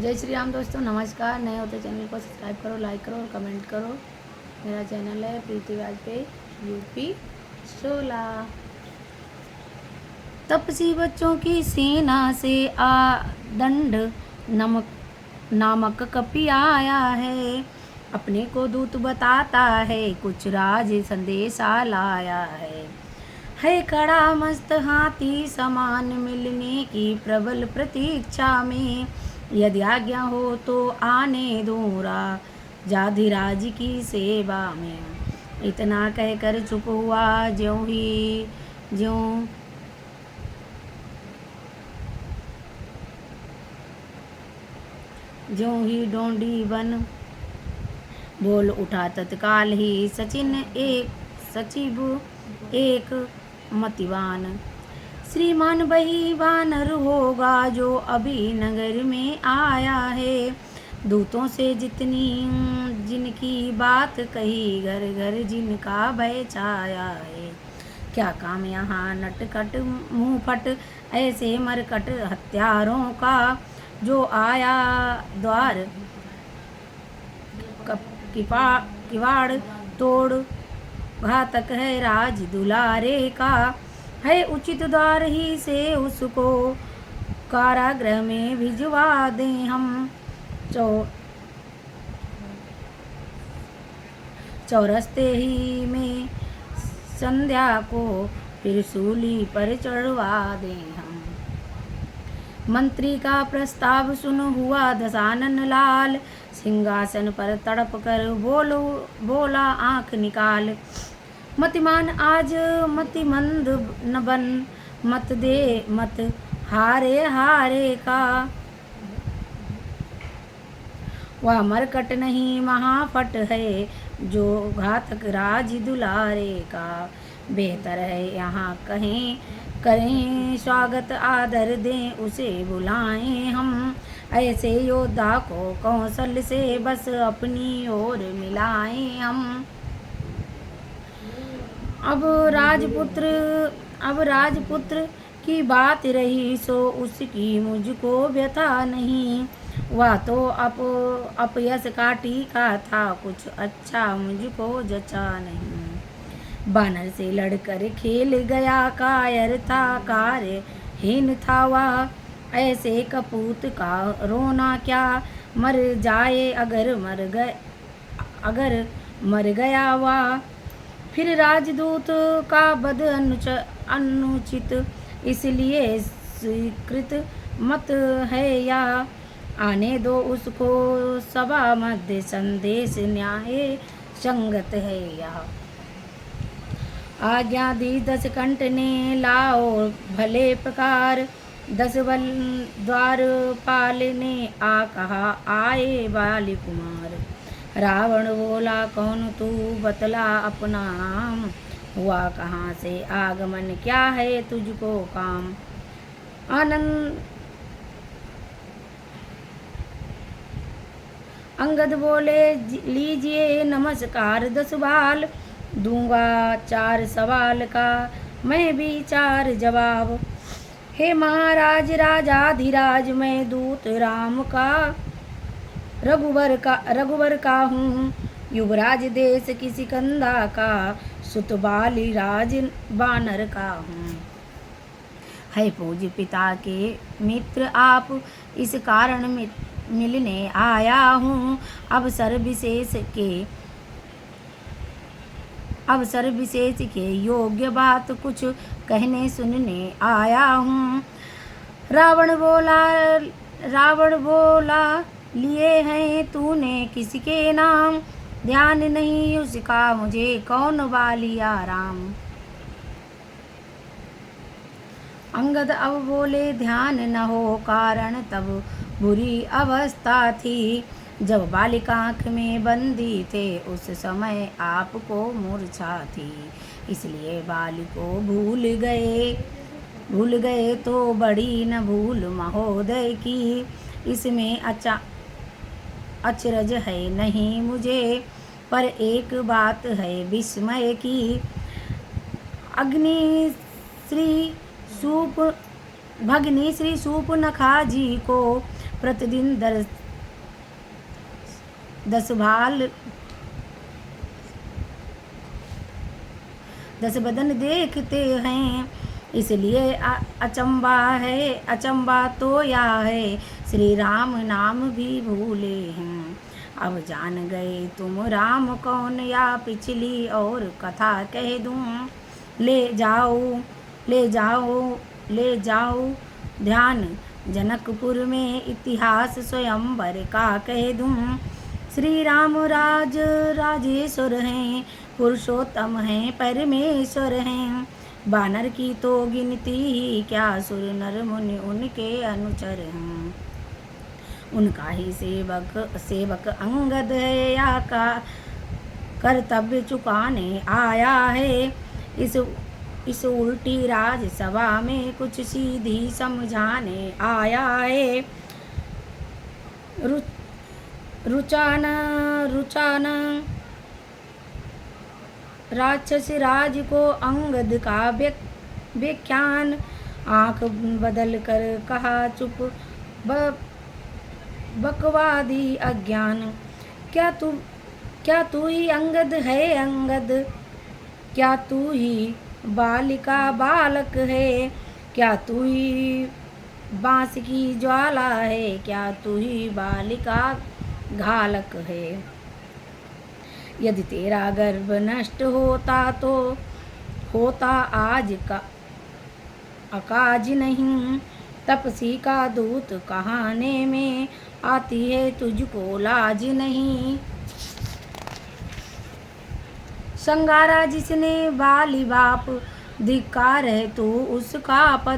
जय श्री राम दोस्तों, नमस्कार। नए होते चैनल को सब्सक्राइब करो, लाइक करो और कमेंट करो। मेरा चैनल है प्रीति वाजपेयी यूपी 16। तपसी बच्चों की सेना से दंड नमक नामक कपि आया है। अपने को दूत बताता है, कुछ राज संदेशा लाया है खड़ा मस्त हाथी समान मिलने की प्रबल प्रतीक्षा में। यदि आज्ञा हो तो आने दूँ राजाधिराज की सेवा में। इतना कहकर चुप हुआ ज्यों ही डोंडी बन बोल उठा तत्काल ही सचिव एक मतिवान। श्रीमान वही वानर होगा जो अभी नगर में आया है। दूतों से जिनकी बात कही, घर घर जिनका भय छाया है। क्या काम यहाँ नटखट मुँह फट ऐसे मरकट हत्यारों का, जो आया द्वार किवाड़ तोड़ घातक है राज दुलारे का। है उचित द्वार ही से उसको कारागृह में भिजवा दें हम। चौरस्ते ही में संध्या को फिर सूली पर चढ़वा दें हम। मंत्री का प्रस्ताव सुन हुआ दशानन लाल, सिंहासन पर तड़प कर बोला आंख निकाल। मतिमान आज मतिमंद न बन, मत दे मत हारे का। वह मरकट नहीं महाफट है, जो घातक राज दुलारे का। बेहतर है यहाँ करें स्वागत, आदर दें उसे बुलाएं हम। ऐसे योद्धा को कौशल से बस अपनी ओर मिलाएं हम। अब राजपुत्र की बात रही, सो उसकी मुझको व्यथा नहीं। वह तो अपयश का टीका था, कुछ अच्छा मुझको जचा नहीं। बानर से लड़कर खेल गया, कार्यहीन था वह। ऐसे कपूत का रोना क्या, मर जाए अगर मर गया वह। फिर राजदूत का वध अनुचित, इसलिए स्वीकृत मत है या। आने दो उसको सभा मध्य, संदेश न्याय संगत है यह। आज्ञा दी 10 कंठ ने, लाओ भले प्रकार। 10 बल द्वारपाल ने कहा, आए बाली कुमार। रावण बोला, कौन तू बतला अपना नाम। हुआ कहाँ से आगमन, क्या है तुझको काम। अंगद बोले, लीजिए नमस्कार 10 बाल। दूंगा 4 सवाल का मैं भी 4 जवाब। हे महाराज राजाधिराज, मैं दूत राम का रघुवर का हूँ। युवराज देश की सिकंदा का, सुत बाली राज बानर का हूँ। है पूज्य पिता के मित्र आप, इस कारण मिलने आया हूँ। अवसर विशेष के योग्य बात कुछ कहने सुनने आया हूँ। रावण बोला, लिए हैं तूने किसके नाम। ध्यान नहीं उसका मुझे, कौन बालिया राम। अंगद अब बोले, ध्यान न हो कारण तब बुरी अवस्था थी। जब बालिका आँख में बंदी थे, उस समय आपको मूर्छा थी। इसलिए बाली को भूल गए तो बड़ी न भूल महोदय की। इसमें अचरज है नहीं मुझे, पर एक बात है विस्मय की। भगनी श्री सूपनखा जी को प्रतिदिन 10 बदन देखते हैं, इसलिए अचंबा है, अचंबा तो या है, श्री राम नाम भी भूले हैं। अब जान गए तुम राम कौन, या पिछली और कथा कह दूं। ले जाओ ले जाओ ले जाओ ध्यान, जनकपुर में इतिहास स्वयंवर का कह दूं। श्री राम राजेश्वर हैं, पुरुषोत्तम हैं, परमेश्वर हैं। बानर की तो गिनती ही क्या, सुर नर मुनि उनके अनुचर हैं। उनका ही सेवक अंगद है, या का कर्तव्य चुकाने आया है। इस उल्टी राजसभा में कुछ सीधी समझाने आया है। रुचाना राक्षस राज को अंगद का व्याख्यान, आंख बदल कर कहा चुप बकवादी अज्ञान। क्या तू ही अंगद है अंगद, क्या तू ही बालिका बालक है, क्या तू ही बांस की ज्वाला है, क्या तू ही बालिका घालक है। यदि तेरा गर्भ नष्ट होता तो होता आज का अकाज नहीं, तपसी का दूत कहाने में आती है तुझको लाज नहीं। संगारा जिसने बाली बाप, धिक्कार है तू उसका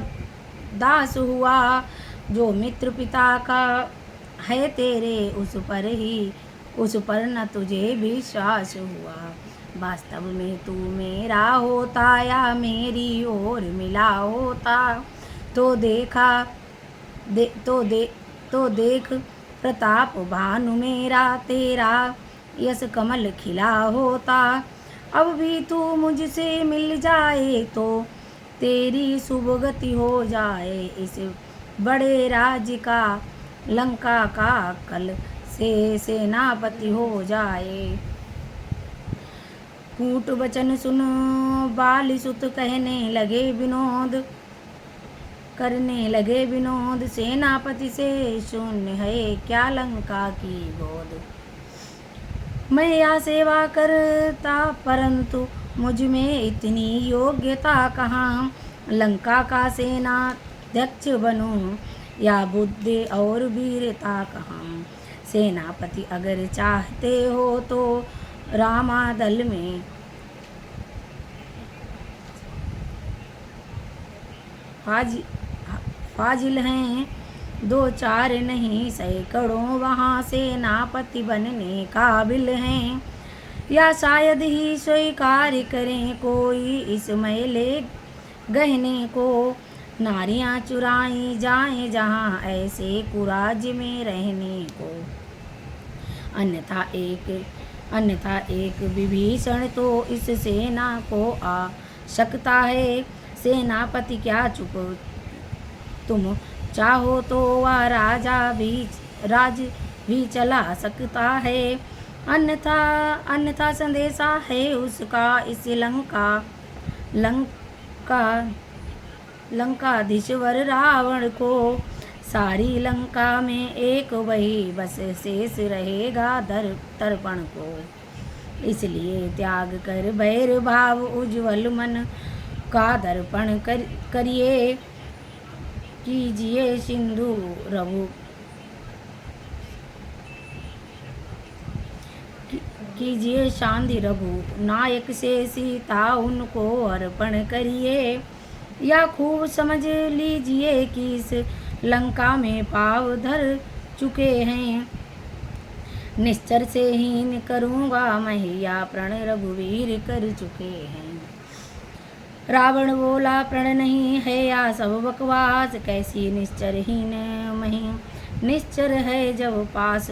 दास हुआ। जो मित्र पिता का है तेरे, उस पर न तुझे विश्वास हुआ। वास्तव में तू मेरा होता, या मेरी ओर मिला होता, तो देख प्रताप भानु मेरा, तेरा यश कमल खिला होता। अब भी तू मुझसे मिल जाए तो तेरी शुभ गति हो जाए। इस बड़े राज्य का लंका का कल से सेनापति हो जाए। कूट वचन सुन बाली सुत करने लगे विनोद। सेनापति से शून्य है क्या लंका की गोद। मैं या सेवा करता, परंतु मुझ में इतनी योग्यता कहाँ। लंका का सेनाध्यक्ष बनूं, या बुद्धि और वीरता कहाँ। सेनापति अगर चाहते हो तो रामादल में फाजिल हैं, 2-4 नहीं सैकड़ों वहाँ सेनापति बनने काबिल हैं। या शायद ही स्वीकार करें कोई इस मैले गहने को। नारियां चुराई जाएं जहाँ ऐसे कुराज में रहने को। अन्यथा एक विभीषण तो इस सेना को आ सकता है। सेनापति क्या चुप, तुम चाहो तो वह राज भी चला सकता है। अन्यथा संदेशा है उसका इस लंकाधीश्वर रावण को। सारी लंका में एक वही बस शेष रहेगा तर्पण को। इसलिए त्याग कर बैर भाव, उज्ज्वल मन का दर्पण करिए। कीजिए सिंधु रघु कीजिए शांति रघु नायक से सीता उनको अर्पण करिए। या खूब समझ लीजिए कि इस लंका में पाव धर चुके हैं। निश्चर से हीन करूँगा मैया, प्रण रघुवीर कर चुके हैं। रावण बोला प्रण नहीं है या सब बकवास, कैसी निश्चरहीन मही निश्चर है जब पास।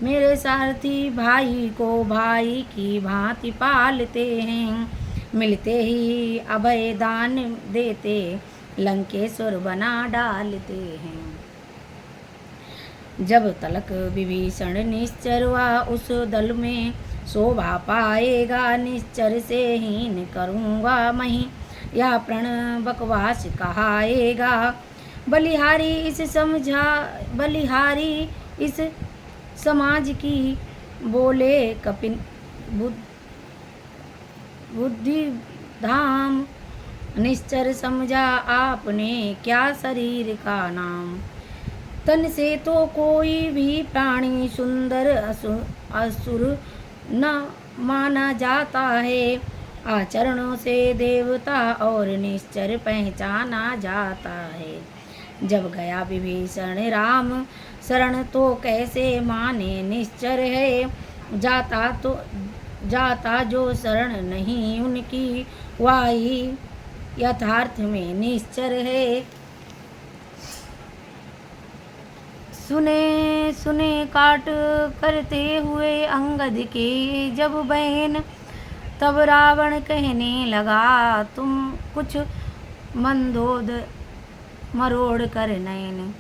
मेरे सारथी भाई को भाई की भांति पालते हैं। मिलते ही अभय दान देते लंकेश्वर बना डालते हैं। जब तलक विभीषण निश्चर हुआ उस दल में शोभा पाएगा, निश्चर से हीन करूँगा मही या प्रण बकवास कहाएगा। बलिहारी इस समाज की बोले कपिन बुद्धि धाम, निश्चर समझा आपने क्या शरीर का नाम। तन से तो कोई भी प्राणी सुंदर असुर न माना जाता है, आचरणों से देवता और निश्चर पहचाना जाता है। जब गया विभीषण राम शरण तो कैसे माने निश्चर है, जाता जो शरण नहीं उनकी वाही यथार्थ में निश्चर है। सुने सुने काट करते हुए अंगद के जब बहन, तब रावण कहने लगा तुम कुछ मंदोद मरोड़ कर नयन।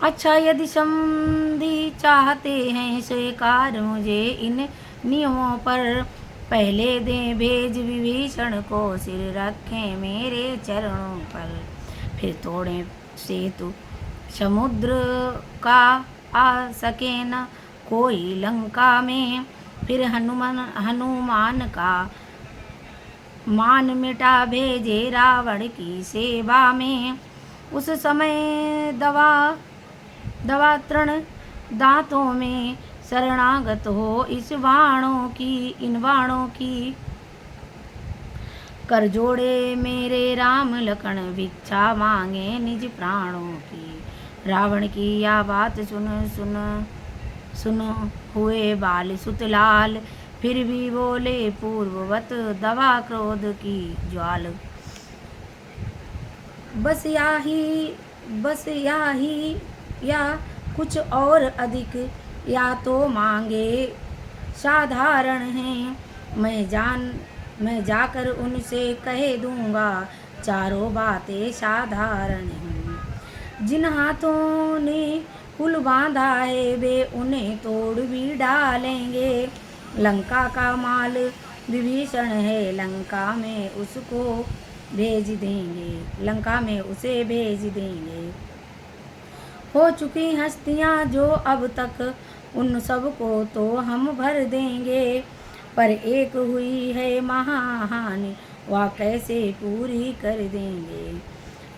अच्छा यदि समधि चाहते हैं स्वीकार मुझे इन नियमों पर, पहले दें भेज विभीषण को सिर रखें मेरे चरणों पर। फिर तोड़ें सेतु समुद्र का आ सके न कोई लंका में, फिर हनुमान का मान मिटा भेजे रावण की सेवा में। उस समय दवा तृण दांतों में शरणागत हो इन बाणों की, कर जोड़े मेरे राम लखन भिक्षा मांगे निज प्राणों की। रावण की यह बात सुन हुए बाल सुतलाल, फिर भी बोले पूर्ववत दवा क्रोध की ज्वाल। बस या या कुछ और अधिक या तो मांगे साधारण हैं, मैं जाकर उनसे कह दूंगा चारों बातें साधारण हैं। जिन हाथों ने कुल बांधा है वे उन्हें तोड़ भी डालेंगे, लंका का माल विभीषण है लंका में उसे भेज देंगे। हो चुकी हस्तियां जो अब तक उन सबको तो हम भर देंगे, पर एक हुई है महाहानि वह कैसे पूरी कर देंगे।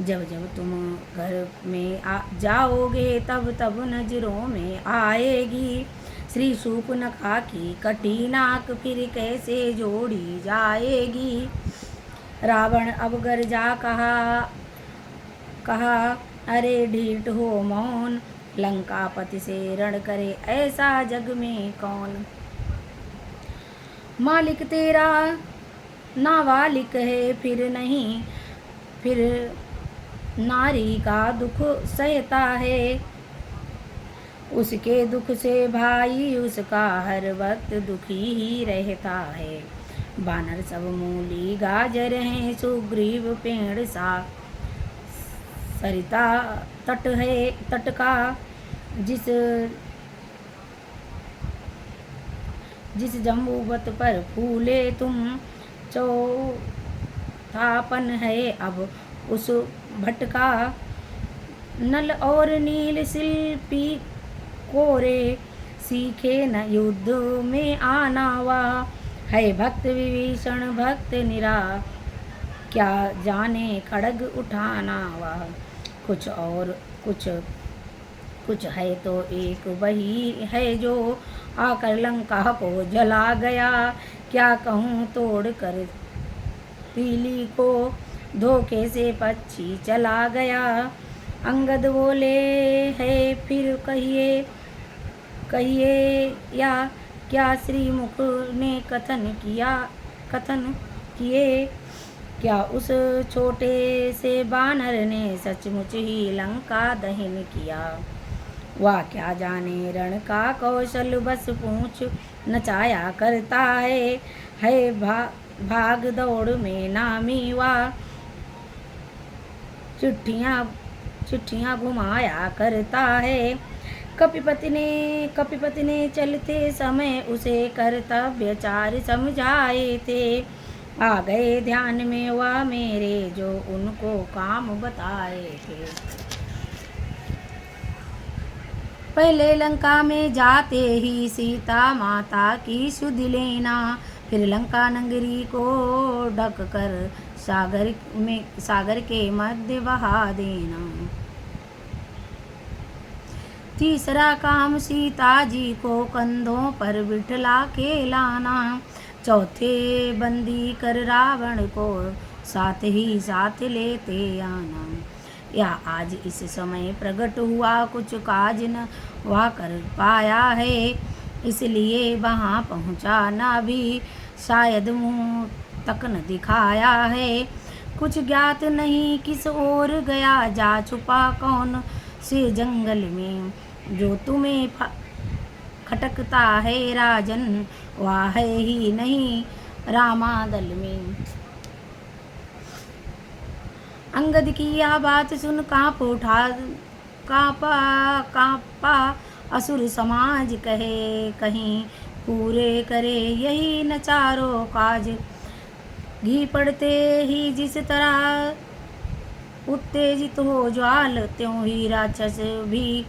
जब जब तुम घर में जाओगे तब नजरों में आएगी श्री शूर्पणखा की कटी नाक, फिर कैसे जोड़ी जाएगी। रावण अब गरजा कहा अरे ढीठ हो मौन, लंकापति से रण करे ऐसा जग में कौन। मालिक तेरा नाबालिग है फिर नारी का दुख सहता है, उसके दुख से भाई उसका हर वक्त दुखी ही रहता है। बानर सब मूली गाजर हैं, सुग्रीव पेड़ सा सरिता तट का, जिस जम्बूवत पर फूले तुम चौथापन है अब उस भटका। नल और नील शिल्पी कोरे सीखे न युद्ध में आना, वह है भक्त विभीषण भक्त निरा, क्या जाने खड्ग उठाना वह। कुछ है तो एक वही है जो आकर लंका को जला गया, क्या कहूँ तोड़ कर तीली को धोखे से पक्षी चला गया। अंगद बोले है फिर कहिए या क्या श्रीमुख ने कथन किए, क्या उस छोटे से बानर ने सचमुच ही लंका दहन किया। वह क्या जाने रण का कौशल बस पूंछ नचाया करता है भाग दौड़ में नामी वह। चिट्ठियाँ चिट्ठियाँ घुमाया करता है। कपिपति ने चलते समय उसे कर्तव्यचार समझाए थे। आ गए ध्यान में वह मेरे जो उनको काम बताए थे। पहले लंका में जाते ही सीता माता की सुध लेना, फिर लंका नगरी को ढक कर सागर के मध्य बहा देना। तीसरा काम सीता जी को कंधों पर बिठला के लाना। चौथे बंदी कर रावण को साथ ही साथ लेते आना। या आज इस समय प्रकट हुआ कुछ काज न वह कर पाया है, इसलिए वहाँ पहुँचा ना भी शायद मुँह तक न दिखाया है। कुछ ज्ञात नहीं किस ओर गया जा छुपा कौन से जंगल में, जो तुम्हें खटकता है राजन वह है ही नहीं रामादल में। अंगद की यह बात सुन कांपा असुर समाज कहे कहीं पूरे करे यही न चारों काज। घी पड़ते ही जिस तरह उत्तेजित हो ज्वाल, त्यों ही राक्षस भी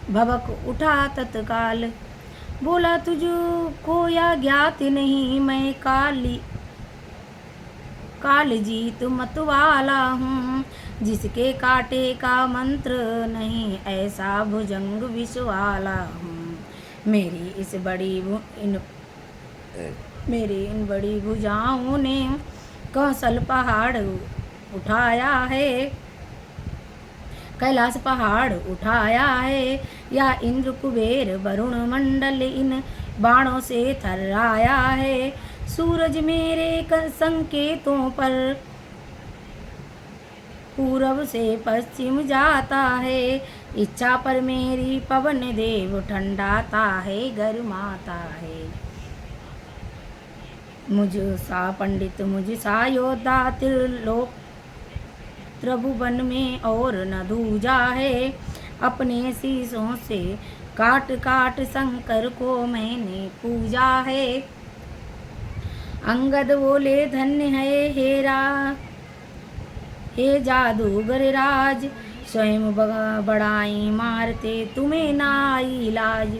भबक उठा तत्काल। बोला तुझको या ज्ञात नहीं मैं काल जीत मत वाला हूँ, जिसके काटे का मंत्र नहीं ऐसा भुजंग विष वाला हूँ। मेरी इन बड़ी भुजाओं ने कौशल पहाड़ उठाया है, कैलाश पहाड़ उठाया है। या इंद्र कुबेर वरुण मंडल इन बाणों से थर्राया है। सूरज मेरे संकेतों पर पूरब से पश्चिम जाता है। इच्छा पर मेरी पवन देव ठंडाता है गरमाता है। मुझ सा पंडित मुझ सा योद्धा त्रिलोक त्रिभुवन में और न दूजा है। अपने शीशों से काट काट शंकर को मैंने पूजा है। अंगद बोले धन्य है हेरा हे जादूगर राज, स्वयं बड़ाई मारते तुम्हें ना आई लाज।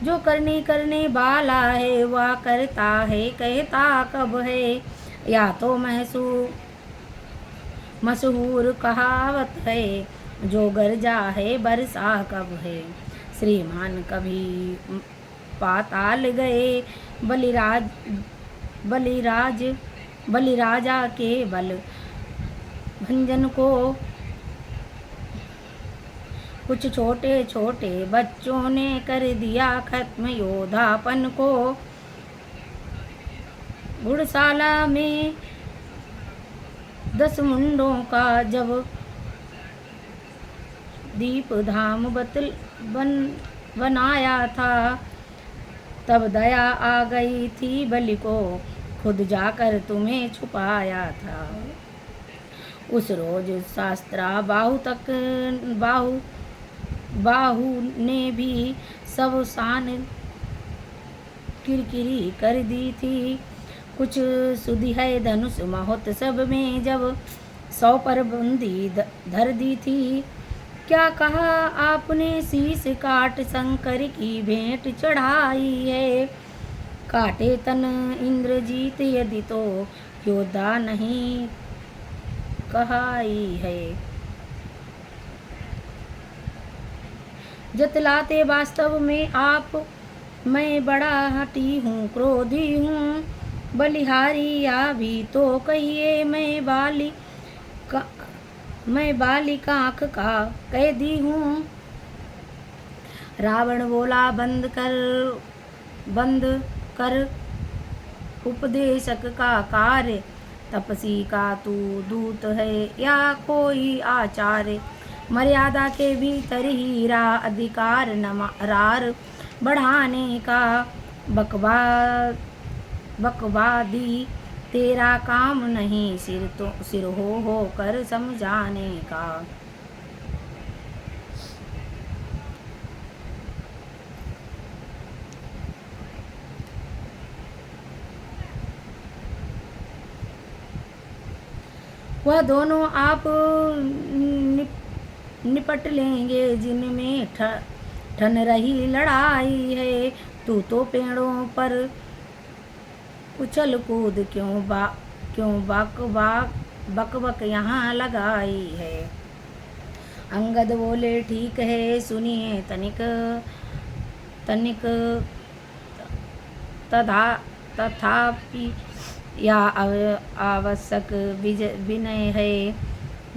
जो करने वाला है वह करता है कहता कब है, या तो मशहूर कहावत है जो गरजा है बरसा कब है। श्रीमान कभी पाताल गए बलिराजा के बल भंजन को, कुछ छोटे छोटे बच्चों ने कर दिया खत्म योधापन को। घुड़शाला में 10 मुंडों का जब दीप धाम बनाया था, तब दया आ गई थी बलि को खुद जाकर तुम्हें छुपाया था। उस रोज शास्त्रा बाहु ने भी सब शान किरकिरी कर दी थी। कुछ सुधी है धनुष महोत्सव में जब 100 पर बंदी धर दी थी। क्या कहा आपने शीश काट शंकर की भेंट चढ़ाई है। काटे तन इंद्रजीत यदि तो योद्धा नहीं कहाई है। जतलाते वास्तव में आप मैं बड़ा हठी हूँ क्रोधी हूँ। बलिहारी या भी तो कहिए मैं बालिका आँख का कैदी हूँ। रावण बोला बंद कर उपदेशक का कार्य, तपसी का तू दूत है या कोई आचार्य। मर्यादा के भीतर ही अधिकार नमरार बढ़ाने का बकवादी तेरा काम नहीं सिर हो कर समझाने का। वह दोनों आप निपट लेंगे जिनमें ठन रही लड़ाई है। तू तो पेड़ों पर उछल कूद क्यों बक बक यहाँ लगाई है। अंगद बोले ठीक है सुनिए तनिक तनिक तथापि या आवश्यक विनय है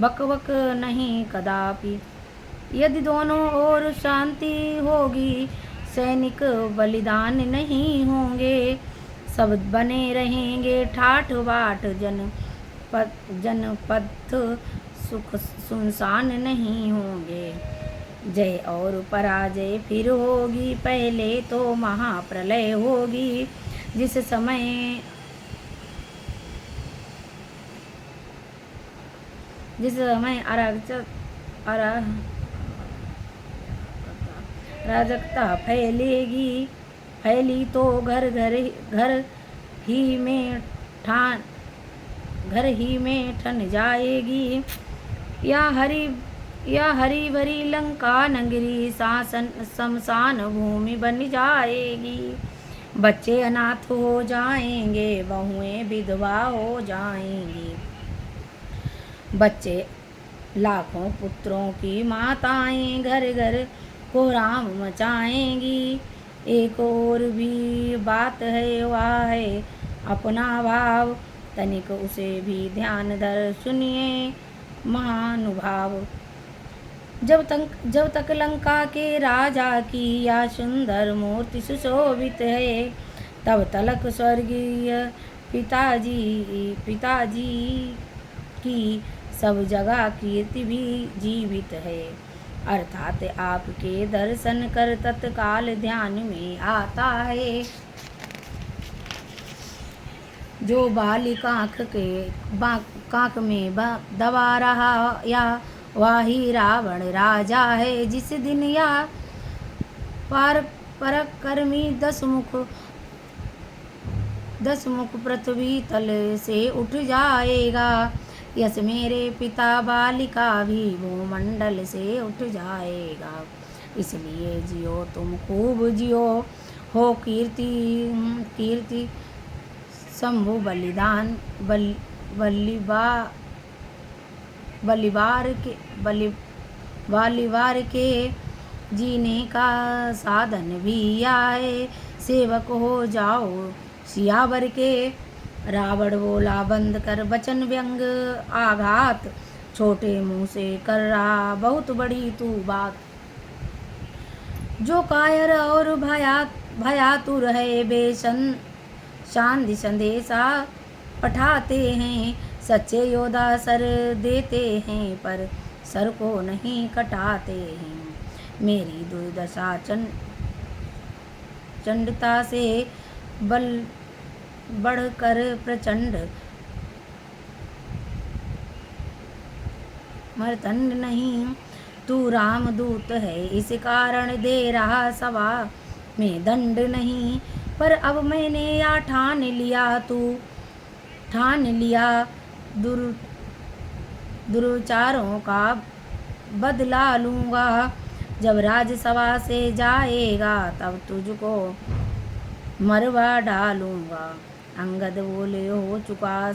बक बक नहीं कदापि। यदि दोनों ओर शांति होगी सैनिक बलिदान नहीं होंगे। सब बने रहेंगे ठाठ बाट जनपद सुख सुनसान नहीं होंगे। जय और पराजय फिर होगी पहले तो महाप्रलय होगी। जिस समय अराजकता फैली तो घर ही में ठन जाएगी। या हरी भरी लंका नगरी शमशान भूमि बन जाएगी। बच्चे अनाथ हो जाएंगे बहुएं विधवा हो जाएंगी। बच्चे लाखों पुत्रों की माताएं घर घर कोहराम मचाएंगी। एक और भी बात है वह है अपना भाव तनिक उसे भी ध्यान धर सुनिए महानुभाव। जब तक लंका के राजा की या सुंदर मूर्ति सुशोभित है तब तलक स्वर्गीय पिताजी की सब जगह कीर्ति भी जीवित है। अर्थात आपके दर्शन कर तत्काल ध्यान में आता है। जो बालिक कांख में दबा रहा या वही रावण राजा है। जिस दिन या पराक्रमी दस मुख पृथ्वी तल से उठ जाएगा। यस मेरे पिता बालिका भी भूमंडल से उठ जाएगा। इसलिए जियो तुम खूब जियो हो कीर्ति शंभु बलिवार के जीने का साधन भी आए। सेवक हो जाओ सियावर के। रावण बोला बंद कर बचन व्यंग आघात छोटे मुंह से कर रहा बहुत बड़ी तू बात। जो कायर और भयातुर है शांति संदेशा पठाते हैं। सच्चे योद्धा सर देते हैं पर सर को नहीं कटाते हैं। मेरी दुर्दशा चंडता से बढ़कर प्रचंड मर्तंड नहीं। तू रामदूत है इस कारण दे रहा सभा में दंड नहीं। पर अब मैंने या ठान लिया दुराचारों का बदला लूँगा। जब राजसभा से जाएगा तब तुझको मरवा डालूँगा। अंगद बोले हो चुका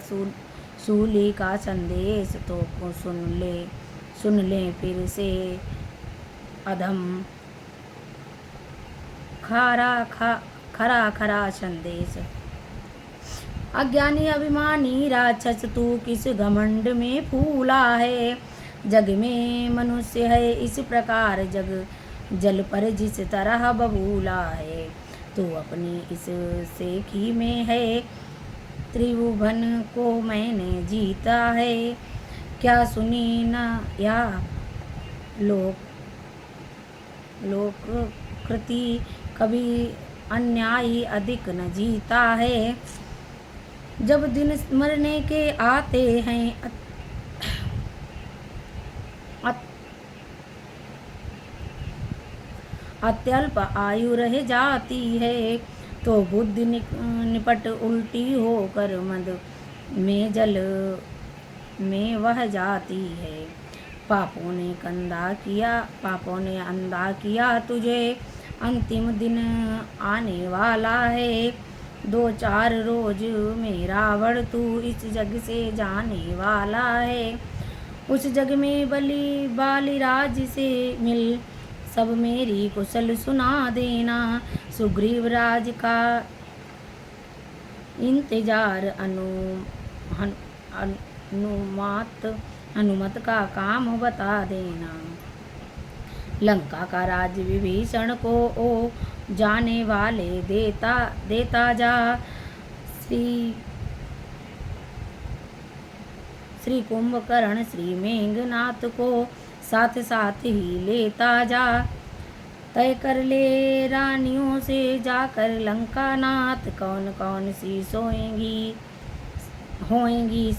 सूली का संदेश तो सुन ले फिर से अधम खरा संदेश। अज्ञानी अभिमानी राक्षस तू किस घमंड में फूला है। जग में मनुष्य है इस प्रकार जल पर जिस तरह बबूला है। तू अपनी इस सेखी में है त्रिभुवन को मैंने जीता है। क्या सुनी न या लोक कृति कभी अन्यायी अधिक न जीता है। जब दिन मरने के आते हैं अत्यल्प आयु रह जाती है, तो बुद्धि निपट उल्टी होकर मद में जल में वह जाती है। पापों ने अंधा किया तुझे, अंतिम दिन आने वाला है। 2-4 रोज में रावण तू इस जग से जाने वाला है। उस जग में बालीराज से मिल, सब मेरी कुशल सुना देना। सुग्रीव राज का इंतजार अनुमत का काम बता देना। लंका का राज विभीषण को ओ जाने वाले देता जा। श्री कुंभकर्ण श्री मेघनाथ को साथ साथ ही लेता जा। तय कर ले रानियों से जाकर लंका नाथ, कौन कौन सी होएंगी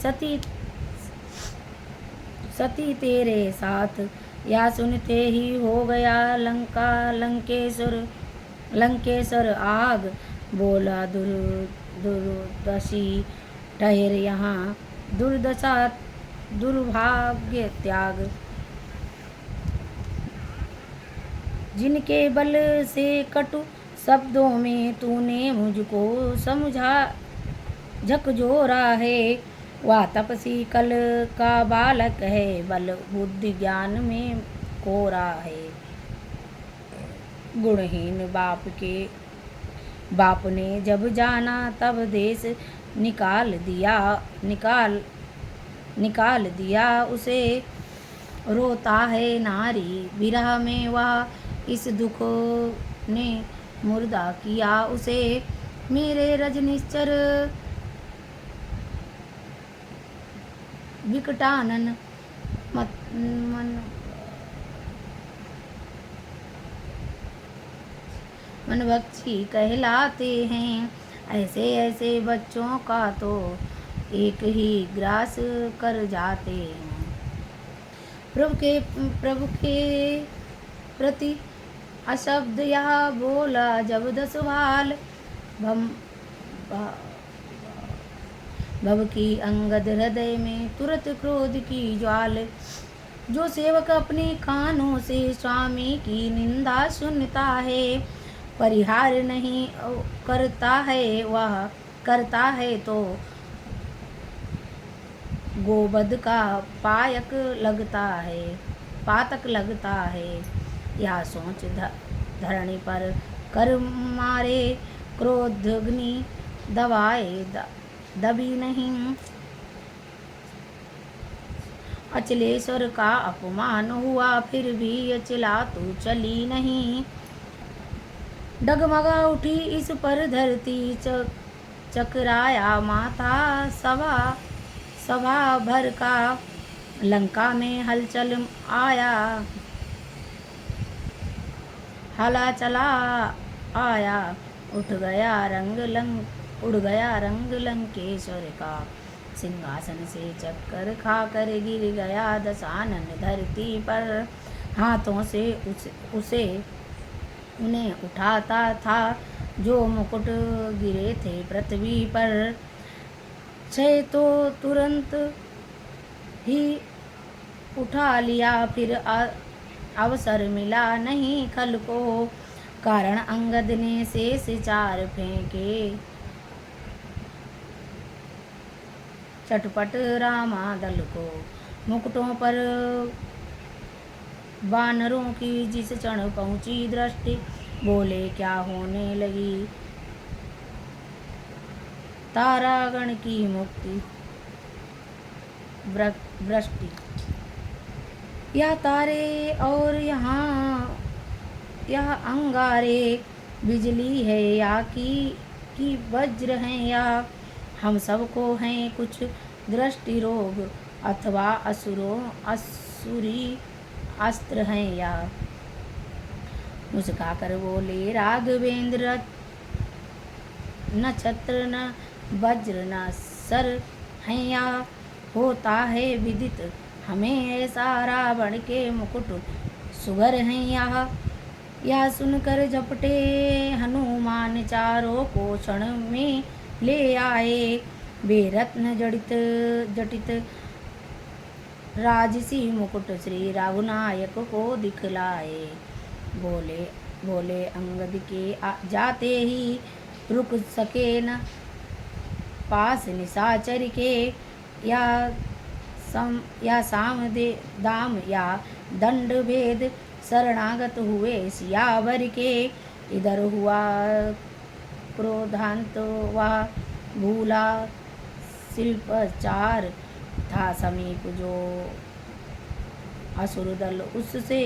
सती तेरे साथ। या सुनते ही हो गया लंकेश्वर आग। बोला दुर्दशी ठहर यहाँ, दुर्दशा दुर्भाग्य त्याग। जिनके बल से कटु शब्दों में तूने मुझको समझा झकझोरा है, वह तपसी कल का बालक है, बल बुद्धि ज्ञान में कोरा है। गुणहीन बाप ने जब जाना, तब देश निकाल दिया उसे। रोता है नारी विरह में वह, इस दुख ने मुर्दा किया उसे। मेरे रजनीश्वर विकटानन मनबख्शी कहलाते हैं। ऐसे बच्चों का तो एक ही ग्रास कर जाते हैं। प्रभु के प्रति अशब्द यह बोला जब 10 बाल। भव की अंगद हृदय में तुरंत क्रोध की ज्वाल। जो सेवक अपने कानों से स्वामी की निंदा सुनता है, परिहार नहीं करता है, वह करता है तो गोवध का पातक लगता है। यह सोच धरणी पर कर मारे, क्रोधाग्नि दबी नहीं। अचलेश्वर का अपमान हुआ, फिर भी अचला तू चली नहीं। डगमगा उठी इस पर धरती, चकराया माथा सभा भर का। लंका में हलचल हला चला आया, उड़ गया रंग लंकेश्वर का। सिंहासन से चक्कर खाकर गिर गया दशानन धरती पर। हाथों से उन्हें उठाता था, जो मुकुट गिरे थे पृथ्वी पर। छह तो तुरंत ही उठा लिया, फिर अवसर मिला नहीं खल को। कारण अंगद ने शेष 4 फेंके, चटपट रामा दल को। मुकुटों पर वानरों की जिस क्षण पहुंची दृष्टि, बोले क्या होने लगी तारागण की मुक्ति वृष्टि। यह तारे और यह अंगारे, बिजली है या की वज्र हैं, या हम सबको हैं कुछ दृष्टि रोग, अथवा असुरी अस्त्र हैं या। मुस्का कर बोले राघवेंद्र, न छत्र न वज्र न सर हैं या होता है विदित, हमें ऐसा रावण के मुकुट सुगर हैं या सुनकर झपटे हनुमान चारों को क्षण में ले आए। वे रत्न जड़ित जटित राजसी मुकुट श्री रघुनायक को दिखलाए। बोले बोले अंगद के जाते ही रुक सके न पास निशाचर के, या साम दे दाम या दंड भेद शरणागत हुए सियावर के। इधर हुआ क्रोधांत वह भूला शिल्पचार, था समीप जो असुर दल उससे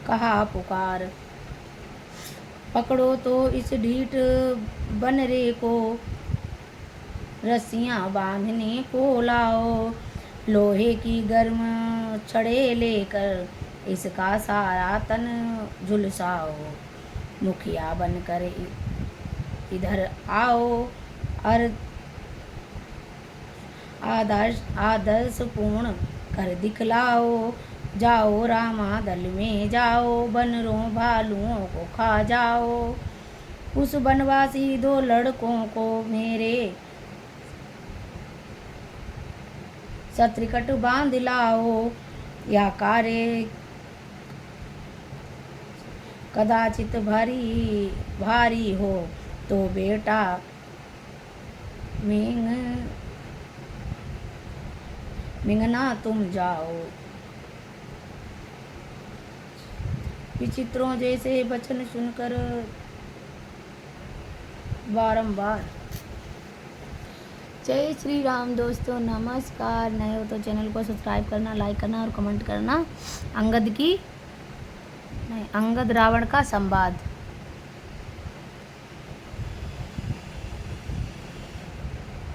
कहा पुकार। पकड़ो तो इस ढीठ बनरे को, रस्सियां बांधने को लाओ। लोहे की गर्म छड़े लेकर इसका सारा तन झुलसाओ। मुखिया बनकर इधर आओ, आदर्श पूर्ण कर दिखलाओ। जाओ रामा दल में जाओ, बनरों भालुओं को खा जाओ। उस बनवासी 2 लड़कों को मेरे सत्रिकट बांध लाओ। या कार्य कदाचित भारी हो तो बेटा मिंगना तुम जाओ। विचित्रों जैसे वचन सुनकर बारंबार। जय श्री राम दोस्तों, नमस्कार। नए हो तो चैनल को सब्सक्राइब करना, लाइक करना और कमेंट करना। अंगद रावण का संवाद।